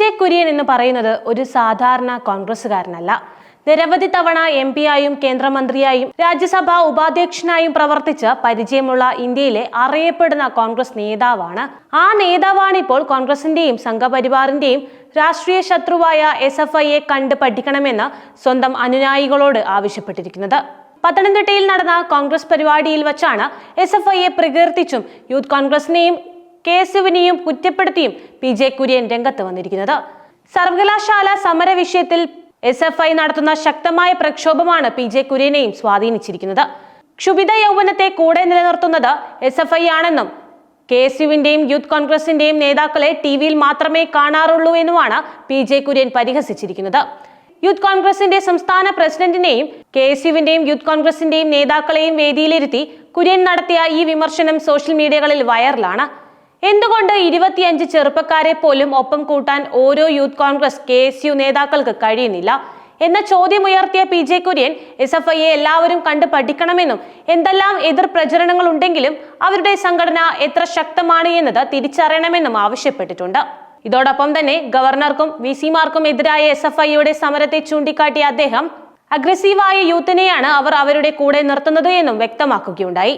J Kurian എന്ന് പറയുന്നത് ഒരു സാധാരണ കോൺഗ്രസുകാരനല്ല. നിരവധി തവണ MP-ആയും കേന്ദ്രമന്ത്രിയായും രാജ്യസഭാ ഉപാധ്യക്ഷനായും പ്രവർത്തിച്ച് പരിചയമുള്ള ഇന്ത്യയിലെ അറിയപ്പെടുന്ന കോൺഗ്രസ് നേതാവാണ്. ആ നേതാവാണ് ഇപ്പോൾ കോൺഗ്രസിന്റെയും സംഘപരിവാറിന്റെയും രാഷ്ട്രീയ ശത്രുവായ SFIയെ കണ്ട് പഠിക്കണമെന്ന് സ്വന്തം അനുയായികളോട് ആവശ്യപ്പെട്ടിരിക്കുന്നത്. പത്തനംതിട്ടയിൽ നടന്ന കോൺഗ്രസ് പരിപാടിയിൽ വച്ചാണ് SFIയെ പ്രകീർത്തിച്ചും യൂത്ത് കോൺഗ്രസിനെയും KSUവിനെയും കുറ്റപ്പെടുത്തിയും PJ കുര്യൻ രംഗത്ത് വന്നിരിക്കുന്നത്. സർവകലാശാല സമര വിഷയത്തിൽ SFI നടത്തുന്ന ശക്തമായ പ്രക്ഷോഭമാണ് PJ കുര്യനെയും സ്വാധീനിച്ചിരിക്കുന്നത്. ക്ഷുഭിത യൗവനത്തെ കൂടെ നിലനിർത്തുന്നത് SFI ആണെന്നും KSUവിന്റെയും യൂത്ത് കോൺഗ്രസിന്റെയും നേതാക്കളെ TV-യിൽ മാത്രമേ കാണാറുള്ളൂ എന്നുമാണ് PJ കുര്യൻ പരിഹസിച്ചിരിക്കുന്നത്. യൂത്ത് കോൺഗ്രസിന്റെ സംസ്ഥാന പ്രസിഡന്റിനെയും KSUവിന്റെയും യൂത്ത് കോൺഗ്രസിന്റെയും നേതാക്കളെയും വേദിയിലിരുത്തി കുര്യൻ നടത്തിയ ഈ വിമർശനം സോഷ്യൽ മീഡിയകളിൽ വൈറലാണ്. എന്തുകൊണ്ട് 25 ചെറുപ്പക്കാരെ പോലും ഒപ്പം കൂട്ടാൻ ഓരോ യൂത്ത് കോൺഗ്രസ് KSU നേതാക്കൾക്ക് കഴിയുന്നില്ല എന്ന ചോദ്യമുയർത്തിയ PJ കുര്യൻ SFIയെ എല്ലാവരും കണ്ടു പഠിക്കണമെന്നും എന്തെല്ലാം എതിർ പ്രചരണങ്ങൾ ഉണ്ടെങ്കിലും അവരുടെ സംഘടന എത്ര ശക്തമാണ് എന്നത് തിരിച്ചറിയണമെന്നും ആവശ്യപ്പെട്ടിട്ടുണ്ട്. ഇതോടൊപ്പം തന്നെ ഗവർണർക്കും VC-മാർക്കും എതിരായ SFIയുടെ സമരത്തെ ചൂണ്ടിക്കാട്ടിയ അദ്ദേഹം അഗ്രസീവായ യൂത്തിനെയാണ് അവർ അവരുടെ കൂടെ നിർത്തുന്നത് എന്നും വ്യക്തമാക്കുകയുണ്ടായി.